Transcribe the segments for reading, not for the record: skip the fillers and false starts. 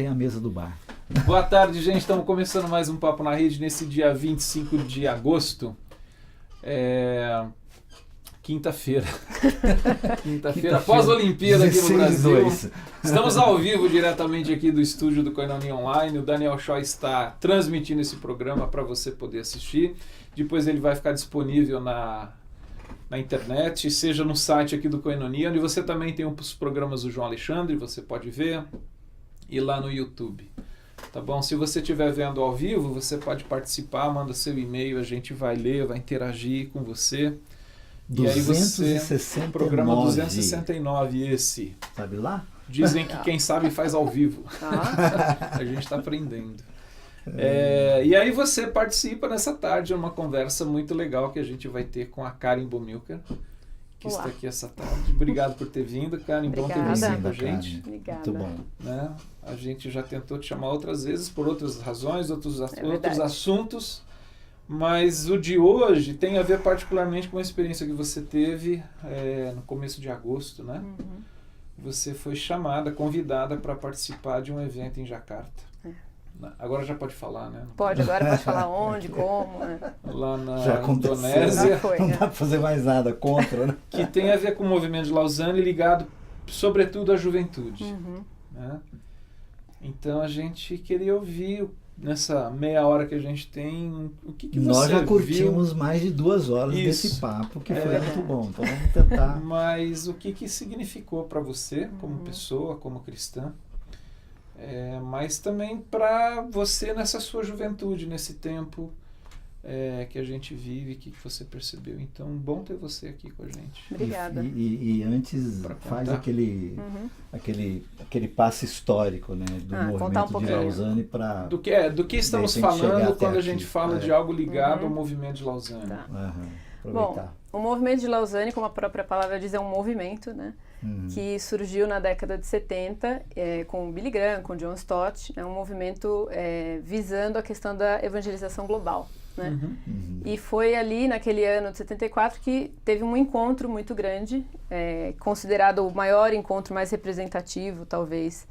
tem a mesa do bar. Boa tarde, gente. Estamos começando mais um Papo na Rede nesse dia 25 de agosto. Quinta-feira. Quinta-feira, após a Olimpíada aqui no Brasil. Estamos ao vivo diretamente aqui do estúdio do Koinonia Online. O Daniel Shaw está transmitindo esse programa para você poder assistir. Depois ele vai ficar disponível na internet, seja no site aqui do Koinonia, onde você também tem os programas do João Alexandre, você pode ver, e lá no YouTube. Tá bom? Se você estiver vendo ao vivo, você pode participar, manda seu e-mail, a gente vai ler, vai interagir com você. 269. E aí programa 269 esse. Sabe lá? Dizem que quem sabe faz ao vivo. A gente está aprendendo. E aí você participa nessa tarde, uma conversa muito legal que a gente vai ter com a Karen Bomilcar, que está aqui essa tarde. Obrigado por ter vindo, Karen. Bom ter você com a gente. Obrigada. Muito bom. Né? A gente já tentou te chamar outras vezes por outras razões, outros assuntos, mas o de hoje tem a ver particularmente com a experiência que você teve no começo de agosto, né? Uhum. Você foi chamada, convidada para participar de um evento em Jacarta. Agora já pode falar, né? Agora pode falar onde, como. Né? Lá na Indonésia. Não dá para fazer mais nada contra, né? Que tem a ver com o movimento de Lausanne ligado, sobretudo, à juventude. Uhum. Né? Então a gente queria ouvir, nessa meia hora que a gente tem, o que você viu. Nós já curtimos mais de 2 horas desse papo, que foi muito bom. Então vamos tentar. Mas o que significou para você, como pessoa, como cristã? Mas também para você nessa sua juventude, nesse tempo que a gente vive, que você percebeu. Então, bom ter você aqui com a gente. Obrigada. E antes faz aquele passe histórico, né, do movimento de Lausanne para... Do que estamos falando quando a gente fala de algo ligado ao movimento de Lausanne. Tá. Aproveitar. Bom, o movimento de Lausanne, como a própria palavra diz, é um movimento, né? Que surgiu na década de 70 com o Billy Graham, com o John Stott, um movimento visando a questão da evangelização global. Né? E foi ali, naquele ano de 74, que teve um encontro muito grande, considerado o maior encontro mais representativo, talvez,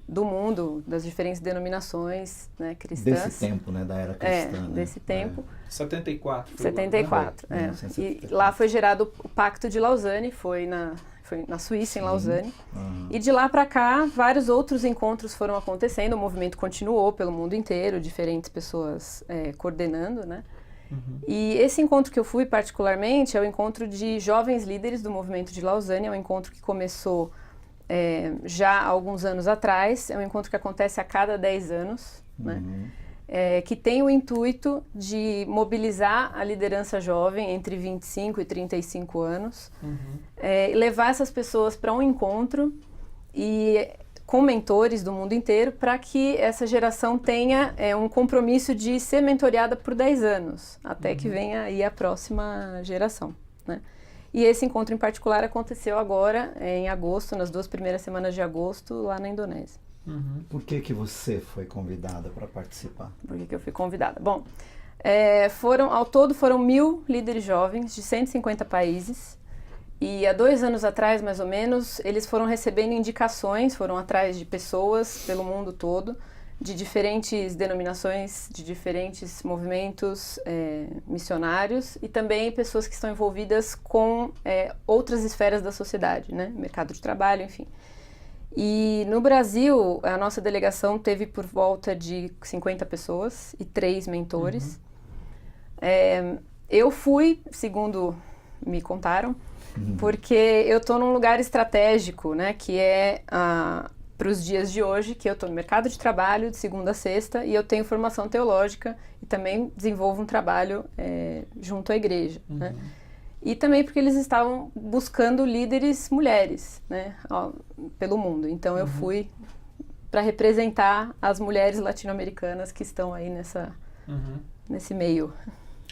do mundo, das diferentes denominações, né, cristãs. Desse tempo, né, da era cristã. Desse tempo. 74. 74, E lá foi gerado o Pacto de Lausanne, foi na Suíça, em Lausanne. E de lá para cá, vários outros encontros foram acontecendo, o movimento continuou pelo mundo inteiro, diferentes pessoas coordenando, né? E esse encontro que eu fui particularmente é o encontro de jovens líderes do movimento de Lausanne, é um encontro que começou já há alguns anos atrás, é um encontro que acontece a cada 10 anos, né? Que tem o intuito de mobilizar a liderança jovem entre 25 e 35 anos, levar essas pessoas para um encontro e com mentores do mundo inteiro para que essa geração tenha um compromisso de ser mentoreada por 10 anos, até que venha aí a próxima geração, né? E esse encontro em particular aconteceu agora, em agosto, nas 2 primeiras semanas de agosto, lá na Indonésia. Por que você foi convidada para participar? Por que eu fui convidada? Bom, ao todo foram 1.000 líderes jovens de 150 países e há 2 anos atrás, mais ou menos, eles foram recebendo indicações, foram atrás de pessoas pelo mundo todo, de diferentes denominações, de diferentes movimentos missionários e também pessoas que estão envolvidas com outras esferas da sociedade, né? Mercado de trabalho, enfim. E no Brasil, a nossa delegação teve por volta de 50 pessoas e 3 mentores. Eu fui, segundo me contaram, porque eu estou num lugar estratégico, né, que para os dias de hoje, que eu estou no mercado de trabalho de segunda a sexta e eu tenho formação teológica e também desenvolvo um trabalho junto à igreja, né? E também porque eles estavam buscando líderes mulheres, né, pelo mundo. Então eu fui para representar as mulheres latino-americanas que estão aí nesse meio.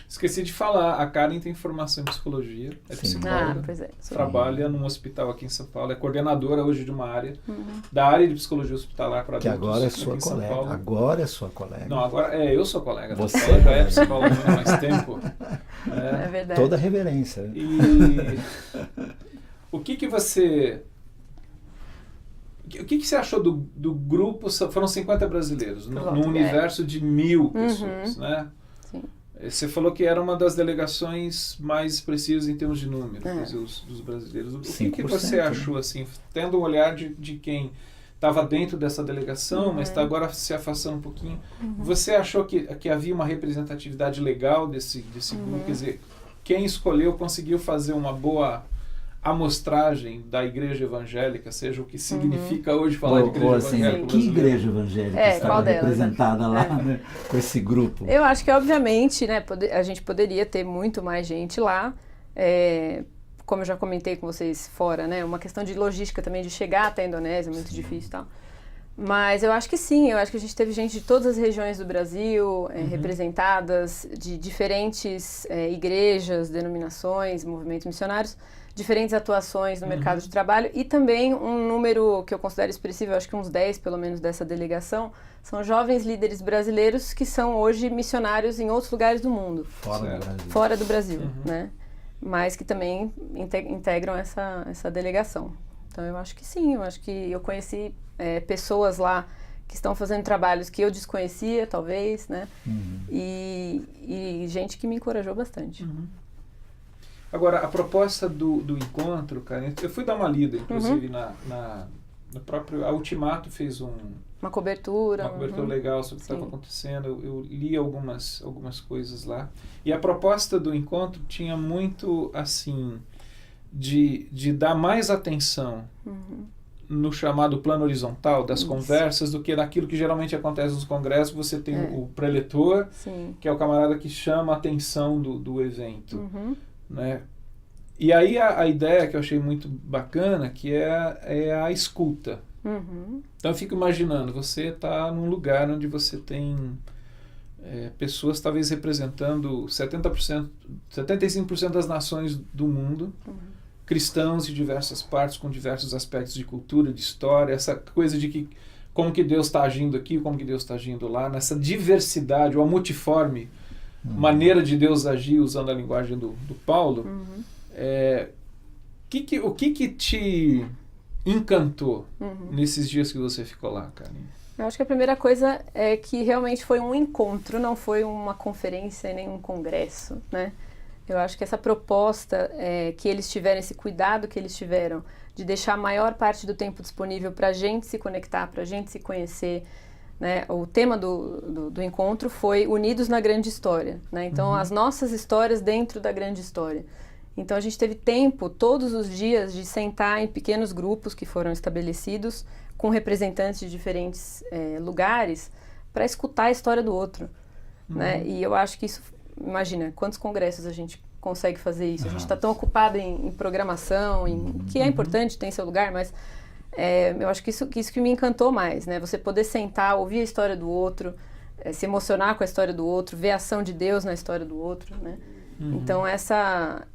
Esqueci de falar, a Karen tem formação em psicologia, é psicóloga, pois é. trabalha num hospital aqui em São Paulo, é coordenadora hoje de uma área, da área de pssicologia hospitalar para adultos. Que agora é sua colega. Agora é sua colega. Não, agora eu sou colega. Você ela já é psicóloga há mais tempo. É verdade. Toda reverência. E o que você O que você achou do grupo? Foram 50 brasileiros, num universo de 1000 pessoas, né? Sim. Você falou que era uma das delegações mais expressivas em termos de número, dos brasileiros. O que você achou, assim, tendo um olhar de quem estava dentro dessa delegação, mas está agora se afastando um pouquinho? Você achou que havia uma representatividade legal desse grupo? Quer dizer, quem escolheu conseguiu fazer uma boa amostragem da igreja evangélica, seja o que significa hoje falar de igreja evangélica. Que igreja evangélica estava representada lá, né, com esse grupo? Eu acho que, obviamente, né, a gente poderia ter muito mais gente lá, como eu já comentei com vocês fora, né, uma questão de logística também, de chegar até a Indonésia, muito difícil e tal. Mas eu acho que sim, eu acho que a gente teve gente de todas as regiões do Brasil representadas, de diferentes igrejas, denominações, movimentos missionários, diferentes atuações no mercado de trabalho e também um número que eu considero expressivo, eu acho que uns 10 pelo menos dessa delegação, são jovens líderes brasileiros que são hoje missionários em outros lugares do mundo. Fora do Brasil, né? Mas que também integram essa delegação. Então eu acho que sim, eu acho que eu conheci pessoas lá que estão fazendo trabalhos que eu desconhecia, talvez, né? E gente que me encorajou bastante. Agora, a proposta do encontro, cara, eu fui dar uma lida, inclusive, no próprio... A Ultimato fez uma cobertura legal sobre o que estava acontecendo. Eu li algumas coisas lá. E a proposta do encontro tinha muito, assim, de dar mais atenção no chamado plano horizontal das conversas do que naquilo que geralmente acontece nos congressos. Você tem o preletor, que é o camarada que chama a atenção do evento. Né? E aí a ideia que eu achei muito bacana, que é a escuta. Então eu fico imaginando, você está num lugar onde você tem pessoas talvez representando 75% das nações do mundo, cristãos de diversas partes, com diversos aspectos de cultura, de história, essa coisa de que como que Deus está agindo aqui, como que Deus está agindo lá, nessa diversidade, ou a multiforme maneira de Deus agir, usando a linguagem do Paulo. O que te encantou nesses dias que você ficou lá, Karine? Eu acho que a primeira coisa é que realmente foi um encontro, não foi uma conferência nem um congresso, né? Eu acho que essa proposta que eles tiveram, esse cuidado que eles tiveram de deixar a maior parte do tempo disponível para a gente se conectar, para a gente se conhecer, né? O tema do encontro foi Unidos na Grande História, né? Então, as nossas histórias dentro da grande história. Então, a gente teve tempo, todos os dias, de sentar em pequenos grupos que foram estabelecidos, com representantes de diferentes lugares, para escutar a história do outro, né? E eu acho que isso, imagina, quantos congressos a gente consegue fazer isso? A gente está tão ocupado em programação, que é importante, tem seu lugar, mas eu acho que isso que me encantou mais, né? Você poder sentar, ouvir a história do outro, se emocionar com a história do outro, ver a ação de Deus na história do outro, né? Então, essa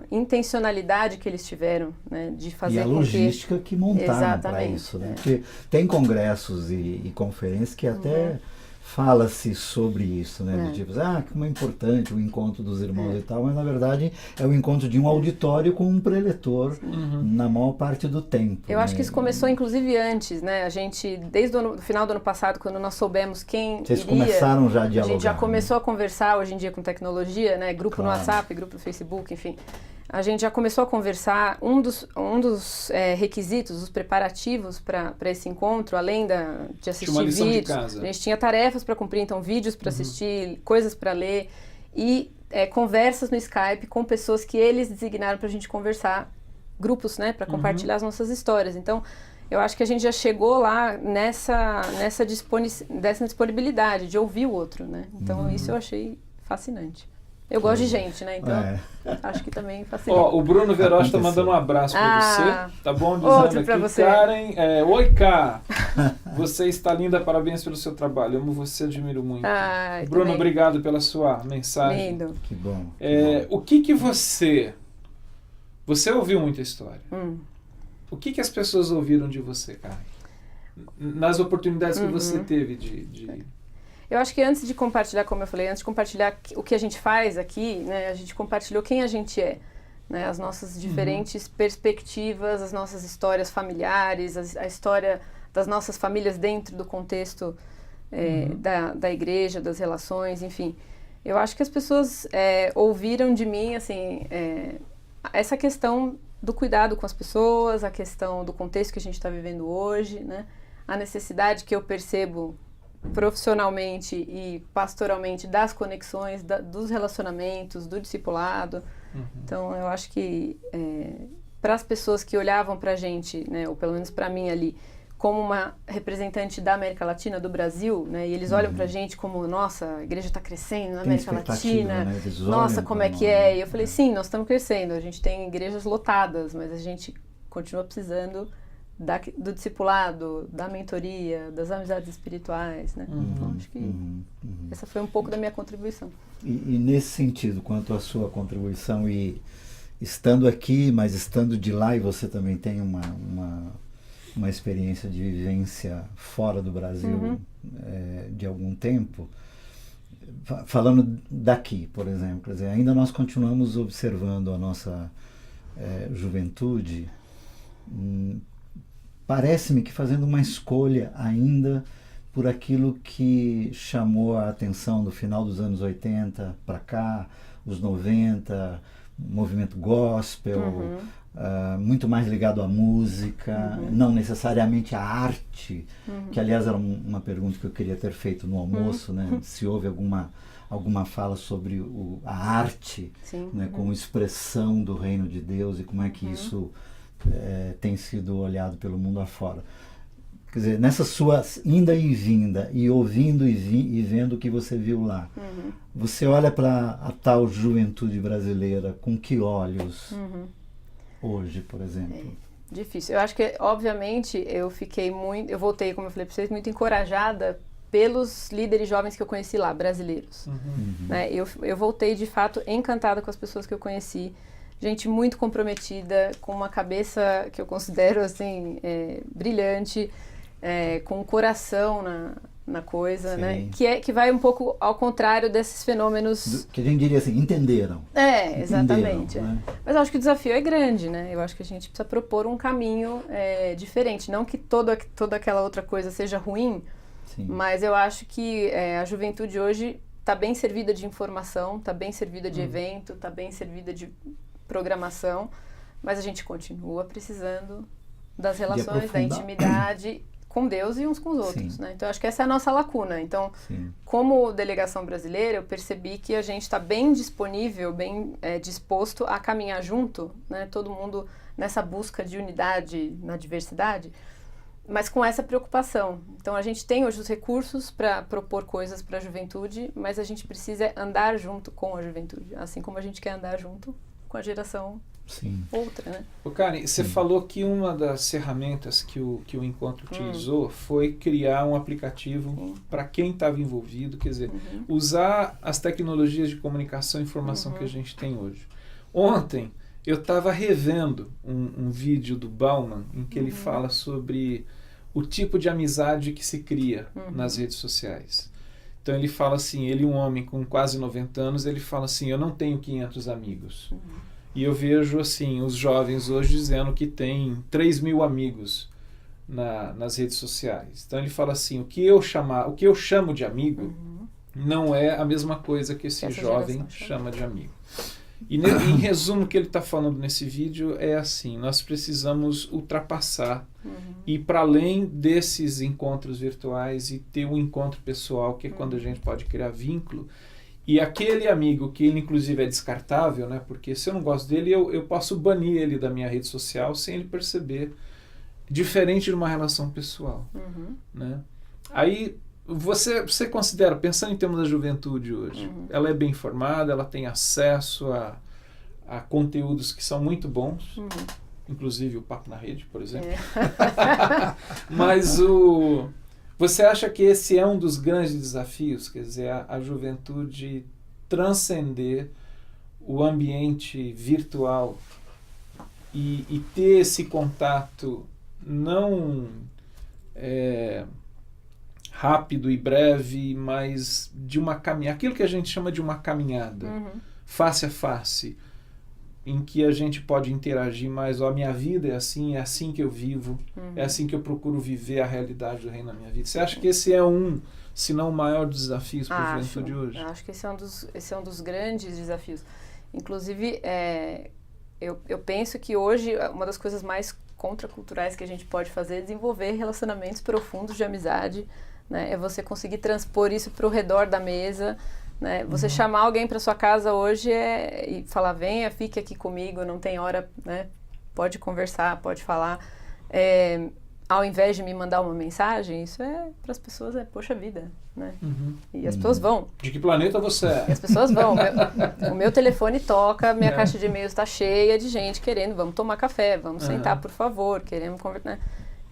intencionalidade que eles tiveram, né, de fazer... E a logística que montaram para isso, né? Porque tem congressos e conferências que até fala-se sobre isso, né? De tipo, como é importante o encontro dos irmãos e tal, mas na verdade é o encontro de um auditório com um preletor na maior parte do tempo. Eu acho que isso começou inclusive antes, né? A gente, desde o final do ano passado, quando nós soubemos quem Vocês começaram já a dialogar. A gente já começou a conversar hoje em dia com tecnologia, né? Grupo no WhatsApp, grupo no Facebook, enfim. A gente já começou a conversar, um dos requisitos, os preparativos para esse encontro, além de assistir vídeos, a gente tinha tarefas para cumprir, então vídeos para assistir, coisas para ler e conversas no Skype com pessoas que eles designaram para a gente conversar, grupos, né, para compartilhar as nossas histórias. Então, eu acho que a gente já chegou lá nessa disponibilidade de ouvir o outro, né? Então, isso eu achei fascinante. Eu gosto de gente, né? Então, acho que também facilita. O Bruno Veroz está mandando um abraço para você, tá bom? Dizendo outro para você. Karen, oi, Cá, você está linda, parabéns pelo seu trabalho, amo você, admiro muito. Bruno, também. Obrigado pela sua mensagem. Lindo. Que bom. O que você ouviu muita história? O que as pessoas ouviram de você, Karen? Nas oportunidades que você teve de... Eu acho que antes de compartilhar, como eu falei, antes de compartilhar o que a gente faz aqui, né, a gente compartilhou quem a gente é, né, as nossas diferentes perspectivas, as nossas histórias familiares, a história das nossas famílias dentro do contexto da igreja, das relações, enfim. Eu acho que as pessoas ouviram de mim, assim, essa questão do cuidado com as pessoas, a questão do contexto que a gente está vivendo hoje, né, a necessidade que eu percebo profissionalmente e pastoralmente das conexões, dos relacionamentos, do discipulado. Então, eu acho que para as pessoas que olhavam para a gente, né, ou pelo menos para mim ali, como uma representante da América Latina, do Brasil, né, e eles olham para a gente como, nossa, a igreja está crescendo na América Latina, né? Nossa, como é que é? E eu falei, sim, nós estamos crescendo, a gente tem igrejas lotadas, mas a gente continua precisando do discipulado, da mentoria, das amizades espirituais, né? Então, acho que essa foi um pouco da minha contribuição. E nesse sentido, quanto à sua contribuição, e estando aqui, mas estando de lá, e você também tem uma experiência de vivência fora do Brasil de algum tempo, falando daqui, por exemplo, quer dizer, ainda nós continuamos observando a nossa juventude, parece-me que fazendo uma escolha ainda por aquilo que chamou a atenção do final dos anos 80 para cá, os 90, movimento gospel, muito mais ligado à música, não necessariamente à arte, que aliás era uma pergunta que eu queria ter feito no almoço, né? Se houve alguma fala sobre a arte, né? Como expressão do reino de Deus e como é que isso tem sido olhado pelo mundo afora. Quer dizer, nessa sua inda e vinda, e ouvindo e vendo o que você viu lá, você olha para a tal juventude brasileira com que olhos hoje, por exemplo? Difícil. Eu acho que, obviamente, eu voltei, como eu falei para vocês, muito encorajada pelos líderes jovens que eu conheci lá, brasileiros. Né? Eu voltei, de fato, encantada com as pessoas que eu conheci, gente muito comprometida, com uma cabeça que eu considero assim brilhante, com um coração na coisa, né? Que vai um pouco ao contrário desses fenômenos... Que a gente diria assim, entenderam. Exatamente. Né? Mas eu acho que o desafio é grande, né? Eu acho que a gente precisa propor um caminho diferente. Não que toda aquela outra coisa seja ruim, mas eu acho que a juventude hoje está bem servida de informação, está bem servida de evento, está bem servida de programação, mas a gente continua precisando das relações, da intimidade com Deus e uns com os outros, né? Então, acho que essa é a nossa lacuna. Então, como delegação brasileira, eu percebi que a gente está bem disponível, bem disposto a caminhar junto, né? Todo mundo nessa busca de unidade na diversidade, mas com essa preocupação. Então, a gente tem hoje os recursos para propor coisas para a juventude, mas a gente precisa andar junto com a juventude, assim como a gente quer andar junto com a geração outra, né? Karen, você falou que uma das ferramentas que o encontro utilizou foi criar um aplicativo para quem estava envolvido, quer dizer, usar as tecnologias de comunicação e informação que a gente tem hoje. Ontem, eu estava revendo um vídeo do Bauman em que ele fala sobre o tipo de amizade que se cria nas redes sociais. Então ele fala assim, ele um homem com quase 90 anos, ele fala assim, eu não tenho 500 amigos. E eu vejo assim, os jovens hoje dizendo que tem 3.000 amigos nas redes sociais. Então ele fala assim, o que eu chamo de amigo não é a mesma coisa que esse jovem chama de amigo. E em resumo, o que ele está falando nesse vídeo é assim, nós precisamos ultrapassar, ir para além desses encontros virtuais e ter um encontro pessoal, que é quando a gente pode criar vínculo. E aquele amigo, que ele inclusive é descartável, né, porque se eu não gosto dele, eu posso banir ele da minha rede social sem ele perceber, diferente de uma relação pessoal. Né? Aí, você considera, pensando em termos da juventude hoje, ela é bem informada, ela tem acesso a conteúdos que são muito bons, inclusive o Papo na Rede, por exemplo. Mas você acha que esse é um dos grandes desafios, quer dizer, a juventude transcender o ambiente virtual e ter esse contato não rápido e breve, mas de uma caminhada, aquilo que a gente chama de uma caminhada, face a face, em que a gente pode interagir mais, a minha vida é assim que eu vivo, é assim que eu procuro viver a realidade do reino na minha vida. Você acha que esse é se não o maior dos desafios para a juventude hoje? Acho que esse é um dos grandes desafios. Inclusive, eu penso que hoje uma das coisas mais contraculturais que a gente pode fazer é desenvolver relacionamentos profundos de amizade, né? É você conseguir transpor isso para o redor da mesa, né? Você chamar alguém para sua casa hoje e falar, venha, fique aqui comigo, não tem hora, né? Pode conversar, pode falar. Ao invés de me mandar uma mensagem, isso para as pessoas poxa vida, né? E as pessoas vão. De que planeta você é? E as pessoas vão. O meu telefone toca, minha caixa de e-mails está cheia de gente querendo, vamos tomar café, vamos sentar, por favor, queremos conversar, né?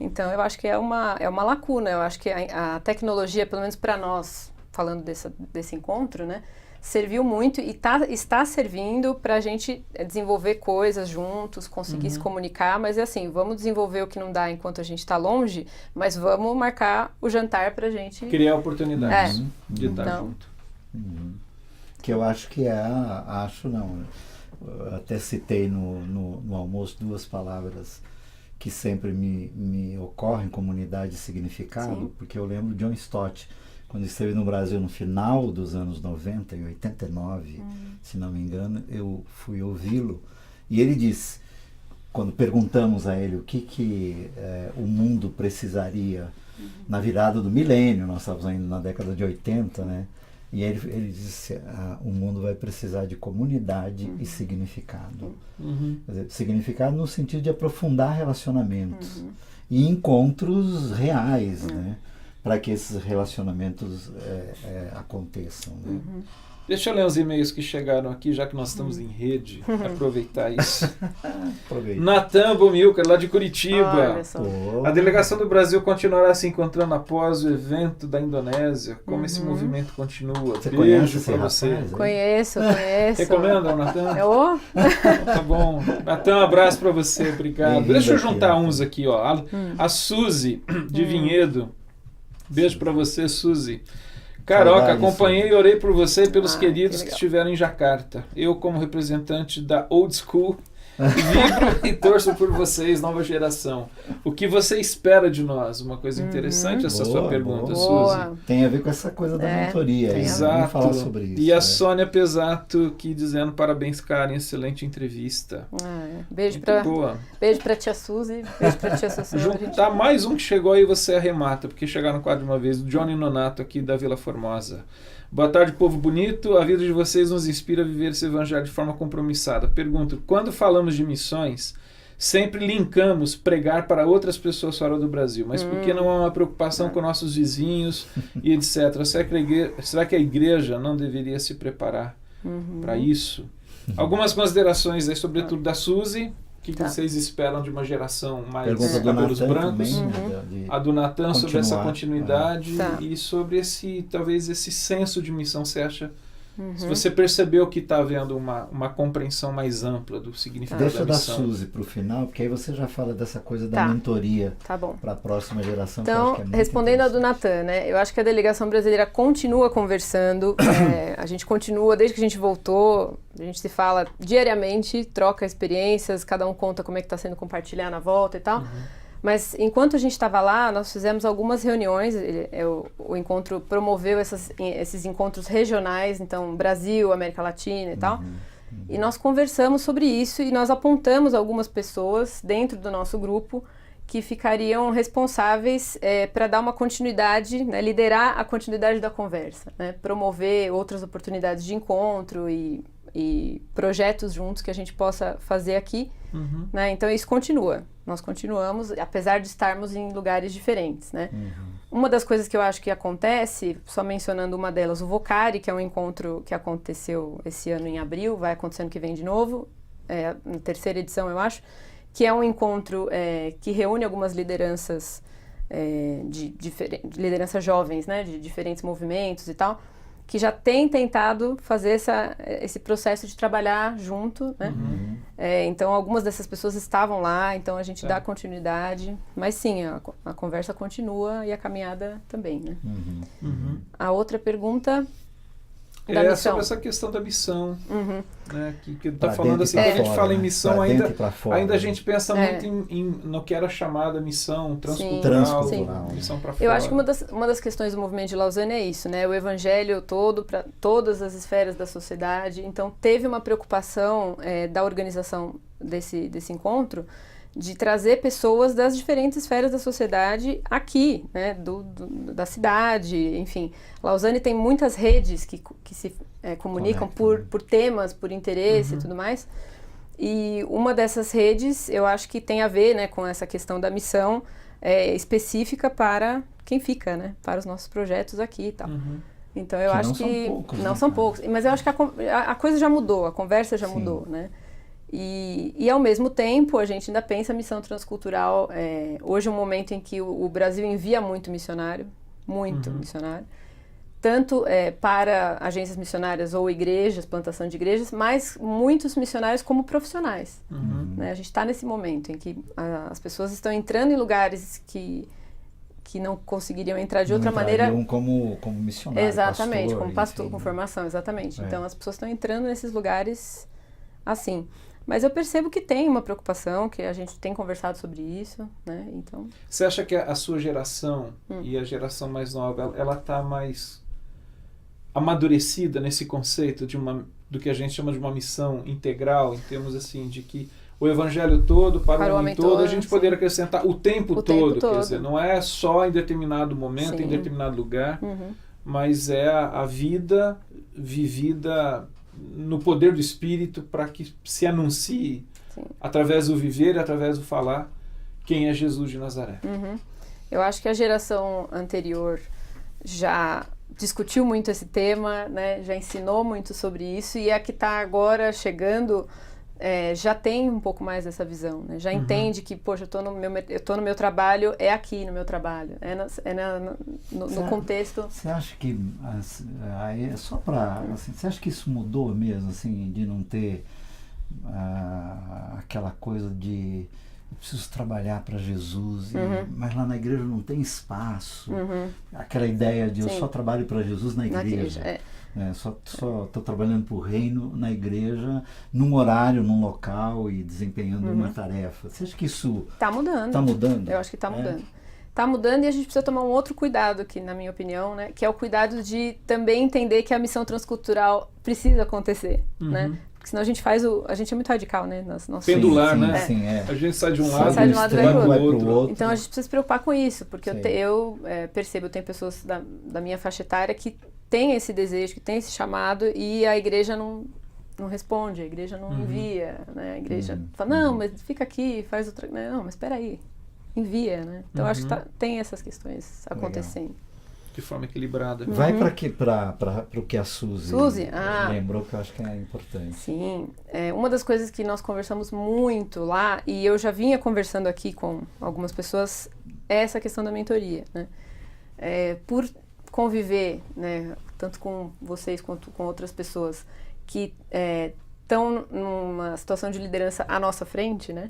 Então, eu acho que é uma lacuna. Eu acho que a tecnologia, pelo menos para nós, falando desse encontro, né, serviu muito e está servindo para a gente desenvolver coisas juntos, conseguir se comunicar, mas é assim, vamos desenvolver o que não dá enquanto a gente está longe, mas vamos marcar o jantar para a gente... Criar oportunidades de estar junto. Que eu acho que eu até citei no almoço 2 palavras que sempre me ocorrem, comunidade e significado, porque eu lembro de John Stott, quando esteve no Brasil no final dos anos 90, em 89, se não me engano, eu fui ouvi-lo, e ele disse, quando perguntamos a ele o que o mundo precisaria na virada do milênio, nós estávamos ainda na década de 80, né? E ele disse, o mundo vai precisar de comunidade e significado. Quer dizer, significado no sentido de aprofundar relacionamentos e encontros reais, né? Para que esses relacionamentos aconteçam. Né? Deixa eu ler os e-mails que chegaram aqui, já que nós estamos em rede, aproveitar isso. Natan Bomilcar, lá de Curitiba. A delegação do Brasil continuará se encontrando após o evento da Indonésia. Como esse movimento continua? Você Beijo para você. Conheço. Recomenda, Natan? Tá bom. Natan, um abraço para você, obrigado. Deixa eu juntar uns aqui, ó. A Suzy, de Vinhedo. Beijo pra você, Suzy. Caroca, acompanhei e orei por você e pelos queridos que estiveram em Jacarta. Eu, como representante da Old School, vibro e torço por vocês, nova geração. O que você espera de nós? Uma coisa interessante essa sua pergunta, Suzy. Tem a ver com essa coisa da mentoria. Exato. Vamos falar sobre isso. E a Sônia Pesato aqui dizendo parabéns, Karen, excelente entrevista. Beijo pra tia Suzy. Beijo pra tia Suzy. Juntar mais um que chegou aí, você arremata, porque chegaram quase de uma vez. O Johnny Nonato aqui da Vila Formosa. Boa tarde, povo bonito. A vida de vocês nos inspira a viver esse evangelho de forma compromissada. Pergunto, quando falamos de missões, sempre linkamos pregar para outras pessoas fora do Brasil, mas por que não há uma preocupação com nossos vizinhos e etc? Será que a igreja não deveria se preparar para isso? Algumas considerações aí, sobretudo da Suzy. O que vocês esperam de uma geração mais cabelos brancos? A do Natan sobre essa continuidade e sobre talvez esse senso de missão. Você acha? Se você percebeu que está havendo uma compreensão mais ampla do significado da missão. Deixa eu dar Suzy para o final, porque aí você já fala dessa coisa da mentoria para a próxima geração. Então, que acho que é respondendo a do Natan, né? Eu acho que a delegação brasileira continua conversando, a gente continua, desde que a gente voltou, a gente se fala diariamente, troca experiências, cada um conta como é que está sendo compartilhado na volta e tal. Mas enquanto a gente estava lá, nós fizemos algumas reuniões, o encontro promoveu esses encontros regionais, então Brasil, América Latina e tal, e nós conversamos sobre isso e nós apontamos algumas pessoas dentro do nosso grupo que ficariam responsáveis para dar uma continuidade, né, liderar a continuidade da conversa, né, promover outras oportunidades de encontro e projetos juntos que a gente possa fazer aqui, né? Então isso continua, nós continuamos, apesar de estarmos em lugares diferentes, né? Uma das coisas que eu acho que acontece, só mencionando uma delas, o Vocari, que é um encontro que aconteceu esse ano em abril, vai acontecer ano que vem de novo, na 3ª edição eu acho, que é um encontro que reúne algumas lideranças de lideranças jovens, né, de diferentes movimentos e tal, que já tem tentado fazer esse processo de trabalhar junto, né? Então, algumas dessas pessoas estavam lá, então a gente dá continuidade, mas sim, a conversa continua e a caminhada também, né? A outra pergunta... Sobre essa questão da missão, né? Que está falando assim, quando a gente fala em missão, ainda a gente pensa muito no que era chamada missão transcultural, missão para fora. Eu acho que uma das questões do movimento de Lausanne é isso, né? O evangelho todo para todas as esferas da sociedade. Então, teve uma preocupação da organização desse encontro de trazer pessoas das diferentes esferas da sociedade aqui, né, da cidade, enfim. Lausanne tem muitas redes que se comunicam por temas, por interesse e tudo mais. E uma dessas redes, eu acho que tem a ver, né, com essa questão da missão específica para quem fica, né, para os nossos projetos aqui e tal. Então, eu acho que... Não são poucos. Mas eu acho que a coisa já mudou, a conversa já mudou, né? E, ao mesmo tempo, a gente ainda pensa a missão transcultural. Hoje é um momento em que o Brasil envia muito missionário, missionário, tanto para agências missionárias ou igrejas, plantação de igrejas, mas muitos missionários como profissionais. Né? A gente está nesse momento em que as pessoas estão entrando em lugares que não conseguiriam entrar de outra maneira. Como missionário, exatamente, como pastor, enfim. com formação, exatamente. Então, as pessoas estão entrando nesses lugares assim. Mas eu percebo que tem uma preocupação, que a gente tem conversado sobre isso, né? Então... Você acha que a sua geração e a geração mais nova, ela está mais amadurecida nesse conceito do que a gente chama de uma missão integral, em termos assim, de que o evangelho todo, para o homem todo, a gente poderia acrescentar o tempo todo, quer dizer, não é só em determinado momento, em determinado lugar, mas é a vida vivida no poder do Espírito para que se anuncie através do viver e através do falar quem é Jesus de Nazaré. Eu acho que a geração anterior já discutiu muito esse tema, né? Já ensinou muito sobre isso, e a que está agora chegando já tem um pouco mais dessa visão, né? Já entende que, poxa, eu tô no meu trabalho, é aqui no meu trabalho, no contexto. Você acha que, é só para, assim, você acha que isso mudou mesmo, assim, de não ter aquela coisa de eu preciso trabalhar para Jesus, mas lá na igreja não tem espaço, aquela ideia de eu só trabalho para Jesus na igreja. Só estou trabalhando para o reino na igreja, num horário, num local e desempenhando uma tarefa. Você acha que isso está mudando? Está mudando? Eu acho que está mudando. Está mudando, e a gente precisa tomar um outro cuidado aqui, na minha opinião, né? Que é o cuidado de também entender que a missão transcultural precisa acontecer, né? Porque senão a gente é muito radical, né? Pendular, né? A gente sai de um lado, sai de um lado e vai pro outro. Então a gente precisa se preocupar com isso, porque eu percebo, eu tenho pessoas da minha faixa etária que tem esse desejo, que tem esse chamado, e a igreja não responde, a igreja não envia, né? A igreja fala, não, mas fica aqui, faz outra... Não, mas espera aí, envia, né? Então acho que tem essas questões acontecendo. De forma equilibrada. Vai para o que a Suzy lembrou, que eu acho que é importante. Sim, uma das coisas que nós conversamos muito lá, e eu já vinha conversando aqui com algumas pessoas, é essa questão da mentoria, né? Por conviver, né, tanto com vocês quanto com outras pessoas que estão numa situação de liderança à nossa frente, né?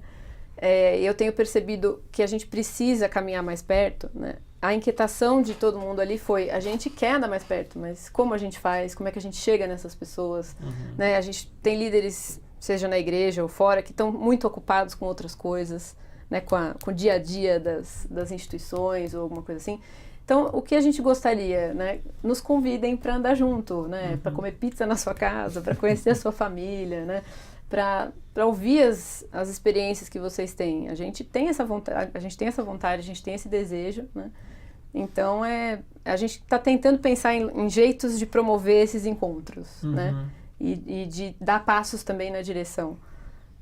Eu tenho percebido que a gente precisa caminhar mais perto, né? A inquietação de todo mundo ali foi, a gente quer andar mais perto, mas como a gente faz, como é que a gente chega nessas pessoas, né? A gente tem líderes, seja na igreja ou fora, que estão muito ocupados com outras coisas, né? Com o dia a dia das instituições ou alguma coisa assim. Então, o que a gente gostaria, né? Nos convidem para andar junto, né? Para comer pizza na sua casa, para conhecer a sua família, né? Para ouvir as experiências que vocês têm. A gente tem essa vontade, a gente tem esse desejo, né? Então, a gente está tentando pensar em jeitos de promover esses encontros, né? E de dar passos também na direção,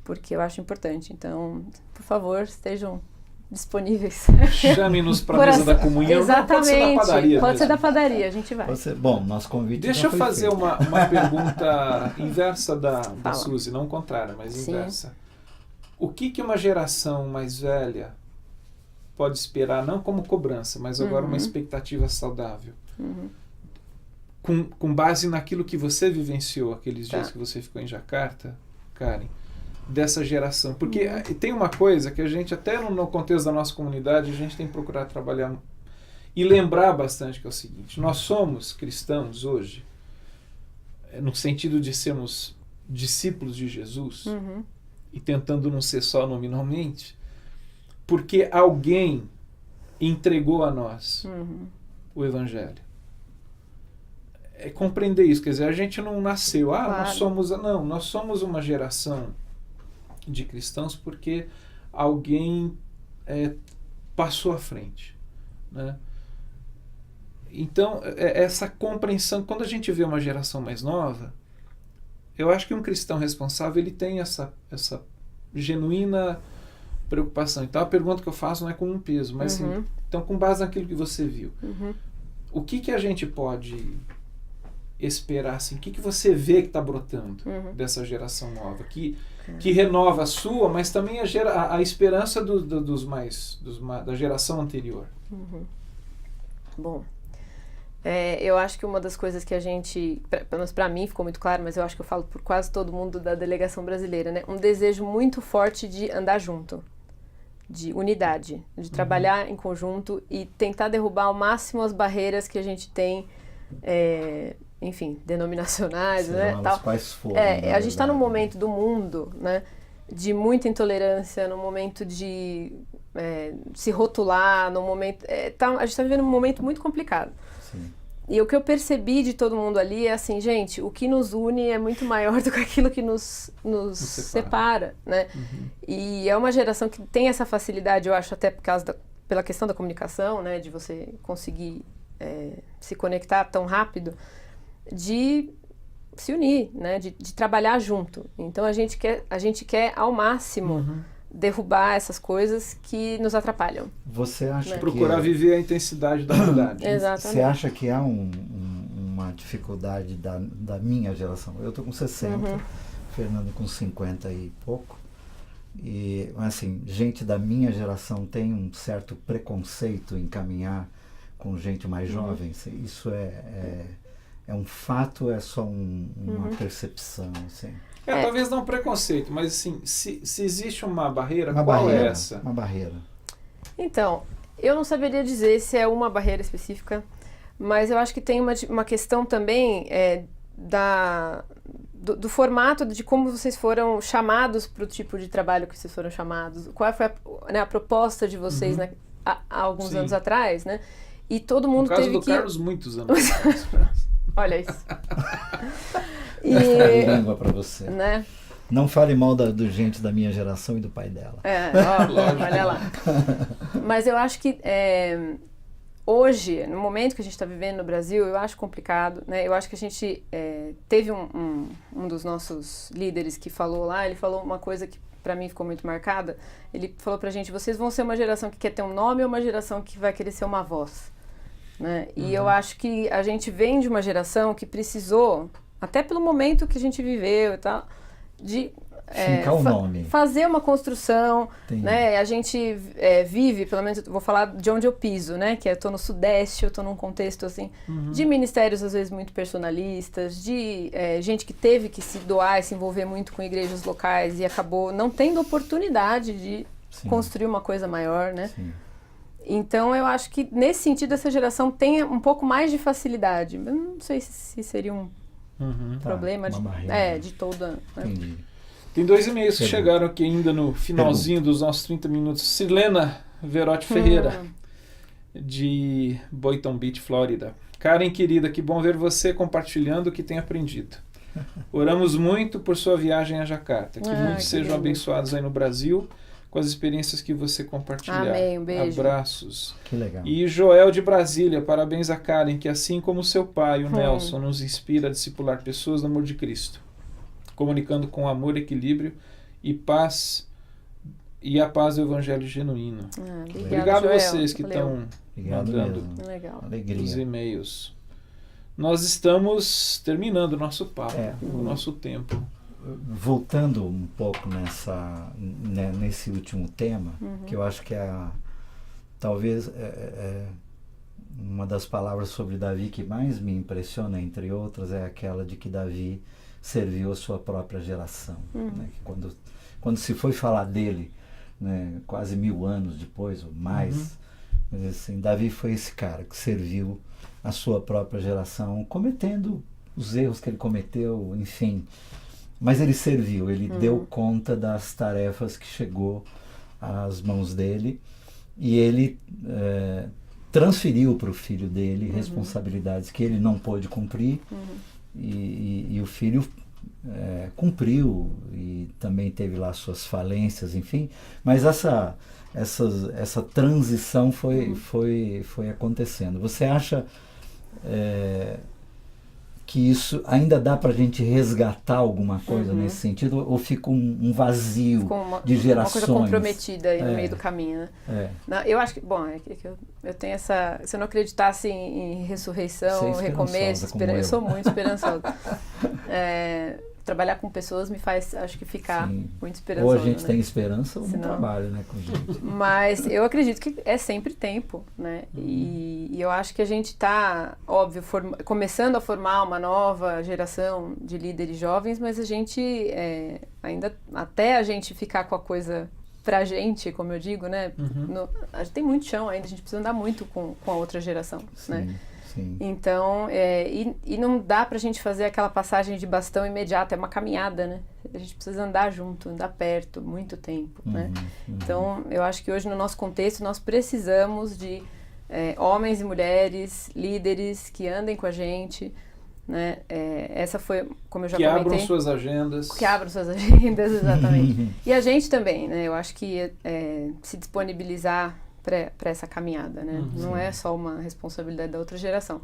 porque eu acho importante. Então, por favor, estejam disponíveis. Chame-nos para a mesa da comunhão. Exatamente. Pode ser da padaria, a gente vai. Bom, nosso convite. Deixa eu fazer uma pergunta inversa da Suzy, não contrária, mas inversa. O que uma geração mais velha pode esperar, não como cobrança, mas agora uma expectativa saudável, com base naquilo que você vivenciou aqueles dias que você ficou em Jakarta, Karen, dessa geração? Porque tem uma coisa que a gente, até no contexto da nossa comunidade, a gente tem que procurar trabalhar e lembrar bastante, que é o seguinte: nós somos cristãos hoje no sentido de sermos discípulos de Jesus, e tentando não ser só nominalmente, porque alguém entregou a nós o Evangelho. É compreender isso, quer dizer, a gente não nasceu, claro. Nós somos uma geração de cristãos porque alguém passou à frente, né? Então, essa compreensão, quando a gente vê uma geração mais nova, eu acho que um cristão responsável, ele tem essa genuína preocupação. Então, a pergunta que eu faço não é com um peso, mas assim, então, com base naquilo que você viu, o que a gente pode esperar, assim, o que você vê que está brotando dessa geração nova, que renova a sua, mas também a esperança da geração anterior? Bom, eu acho que uma das coisas que a gente, pelo menos para mim ficou muito claro, mas eu acho que eu falo por quase todo mundo da delegação brasileira, né? Um desejo muito forte de andar junto, de unidade, de trabalhar em conjunto e tentar derrubar ao máximo as barreiras que a gente tem, enfim, denominacionais, né? Tal. Quais forem, a gente está num momento do mundo, né, de muita intolerância, num momento de se rotular, num momento... a gente está vivendo um momento muito complicado. Sim. E o que eu percebi de todo mundo ali é assim, gente, o que nos une é muito maior do que aquilo que nos separa, né? E é uma geração que tem essa facilidade, eu acho, até pela questão da comunicação, né, de você conseguir se conectar tão rápido, de se unir, né, de trabalhar junto. Então a gente quer ao máximo derrubar essas coisas que nos atrapalham. Você acha que... Procurar viver a intensidade da verdade. Exatamente. Você acha que há uma dificuldade da minha geração? Eu estou com 60, Fernando com 50 e pouco. E, assim, gente da minha geração tem um certo preconceito em caminhar com gente mais jovem. Isso é um fato ou é só uma percepção? Assim? Talvez não um preconceito, mas assim, se existe uma barreira, qual é essa? Uma barreira. Então, eu não saberia dizer se é uma barreira específica, mas eu acho que tem uma questão também do formato de como vocês foram chamados para o tipo de trabalho que vocês foram chamados. Qual foi a proposta de vocês, né, há alguns anos atrás, né? E todo mundo teve que... No caso do Carlos, muitos anos atrás. Olha isso. Língua para você. Né? Não fale mal do gente da minha geração e do pai dela. Olha lá. Mas eu acho que hoje, no momento que a gente está vivendo no Brasil, eu acho complicado, né? Eu acho que a gente teve um dos nossos líderes que falou lá, ele falou uma coisa que para mim ficou muito marcada. Ele falou pra gente, vocês vão ser uma geração que quer ter um nome ou uma geração que vai querer ser uma voz? Né? E eu acho que a gente vem de uma geração que precisou, até pelo momento que a gente viveu e tal, de fazer uma construção, né? A gente vive, pelo menos vou falar de onde eu piso, né? Que eu tô no Sudeste, eu tô num contexto assim, de ministérios às vezes muito personalistas, de gente que teve que se doar e se envolver muito com igrejas locais e acabou não tendo oportunidade de construir uma coisa maior, né? Sim. Então, eu acho que, nesse sentido, essa geração tem um pouco mais de facilidade. Eu não sei se seria um problema de toda... Né? Entendi. Tem 2 e-mails que chegaram aqui ainda no finalzinho dos nossos 30 minutos. Silena Verotti Ferreira, de Boynton Beach, Flórida. Karen, querida, que bom ver você compartilhando o que tem aprendido. Oramos muito por sua viagem a Jacarta. Que muitos sejam abençoados aí no Brasil com as experiências que você compartilhar. Amém, um beijo. Abraços. Que legal. E Joel de Brasília, parabéns a Karen, que assim como seu pai, o Nelson, nos inspira a discipular pessoas no amor de Cristo, comunicando com amor, equilíbrio e paz, e a paz do Evangelho genuíno. Obrigado a vocês que estão mandando os e-mails. Nós estamos terminando o nosso papo, o nosso tempo. Voltando um pouco nesse último tema, que eu acho que talvez uma das palavras sobre Davi que mais me impressiona, entre outras, é aquela de que Davi serviu a sua própria geração. Né? Que quando se foi falar dele, né, quase 1000 anos depois, ou mais, mas assim, Davi foi esse cara que serviu a sua própria geração, cometendo os erros que ele cometeu, enfim. Mas ele serviu, ele deu conta das tarefas que chegou às mãos dele e ele transferiu para o filho dele responsabilidades que ele não pôde cumprir e o filho cumpriu e também teve lá suas falências, enfim. Mas essa transição foi acontecendo. Você acha que isso ainda dá para a gente resgatar alguma coisa nesse sentido, ou fica um vazio de gerações? Uma coisa comprometida aí no meio do caminho, né? Não, eu acho que, eu tenho essa... Se eu não acreditasse em ressurreição, recomeço, eu sou muito esperançosa. Trabalhar com pessoas me faz, acho que, ficar muito esperançosa. Ou a gente tem esperança ou não trabalha, né, com gente. Mas eu acredito que é sempre tempo, né? E eu acho que a gente está, óbvio, começando a formar uma nova geração de líderes jovens, mas a gente ainda, até a gente ficar com a coisa pra gente, como eu digo, né? A gente tem muito chão ainda, a gente precisa andar muito com a outra geração, né? Então, e não dá pra gente fazer aquela passagem de bastão imediata, é uma caminhada, né? A gente precisa andar junto, andar perto, muito tempo, né? Então, eu acho que hoje no nosso contexto nós precisamos de homens e mulheres, líderes que andem com a gente, né? Essa foi, como eu já comentei... Que abram suas agendas. Que abram suas agendas, exatamente. E a gente também, né? Eu acho que se disponibilizar para essa caminhada, né? Não é só uma responsabilidade da outra geração.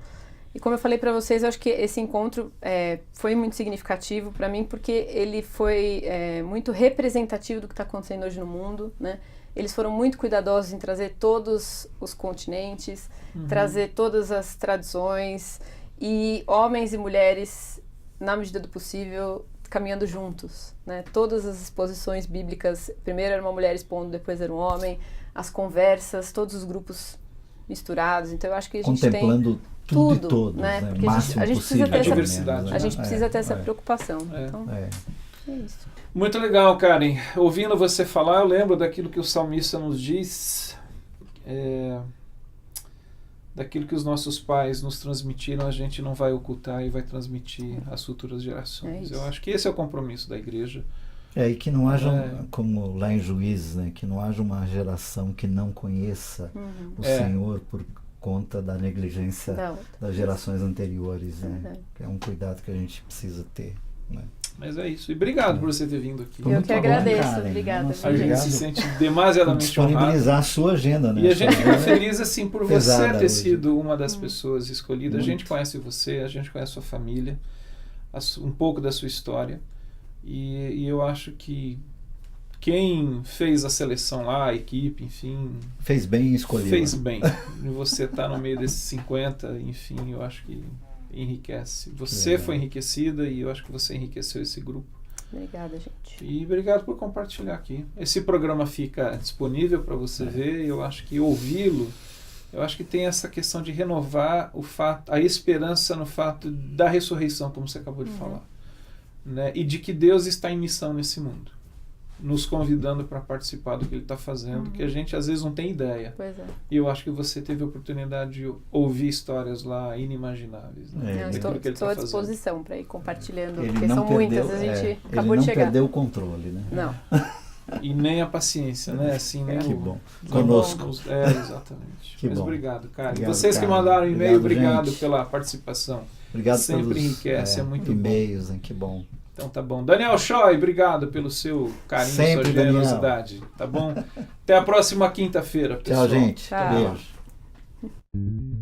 E como eu falei para vocês, eu acho que esse encontro foi muito significativo para mim, porque ele foi muito representativo do que está acontecendo hoje no mundo, né? Eles foram muito cuidadosos em trazer todos os continentes, trazer todas as tradições, e homens e mulheres, na medida do possível, caminhando juntos, né? Todas as exposições bíblicas, primeiro era uma mulher expondo, depois era um homem, as conversas, todos os grupos misturados. Então eu acho que a gente contemplando tem tudo e todos, né? né? Porque a gente precisa ter diversidade, a gente precisa ter essa preocupação. Então, é isso. Muito legal, Karen. Ouvindo você falar, eu lembro daquilo que o salmista nos diz, daquilo que os nossos pais nos transmitiram, a gente não vai ocultar e vai transmitir às futuras gerações. Eu acho que esse é o compromisso da igreja. E que não haja, como lá em Juízes, né, que não haja uma geração que não conheça o Senhor por conta da negligência das gerações anteriores, né? É um cuidado que a gente precisa ter, né? Mas é isso. E obrigado por você ter vindo aqui. Eu que agradeço. Obrigada. Nossa, a gente se sente demasiadamente disponibilizar a sua agenda, né? E a gente fica feliz assim por você ter sido uma das pessoas escolhidas. A gente conhece você, a gente conhece a sua família, um pouco da sua história. E eu acho que quem fez a seleção lá, a equipe, enfim... Fez bem em escolher. Fez bem. E você está no meio desses 50, enfim, eu acho que enriquece. Você foi enriquecida e eu acho que você enriqueceu esse grupo. Obrigada, gente. E obrigado por compartilhar aqui. Esse programa fica disponível para você ver e eu acho que ouvi-lo, eu acho que tem essa questão de renovar a esperança no fato da ressurreição, como você acabou de falar. Né? E de que Deus está em missão nesse mundo, nos convidando para participar do que Ele está fazendo, que a gente às vezes não tem ideia. Pois é. E eu acho que você teve a oportunidade de ouvir histórias lá inimagináveis. Né? Estou à disposição para ir compartilhando, porque são muitas, a gente acabou de chegar. Ele não perdeu o controle, né? Não. E nem a paciência, né? Assim, nem que bom. Conosco. Exatamente. Que Mas bom. Obrigado, cara. Obrigado, vocês que mandaram e-mail, obrigado gente. Pela participação. Obrigado Sempre pelos enriquece, é muito e-mails, bom. Que bom. Então tá bom. Daniel Choi, obrigado pelo seu carinho, Sempre, sua generosidade. Daniel. Tá bom? Até a próxima quinta-feira, pessoal. Tchau, gente. Tchau. Beijo.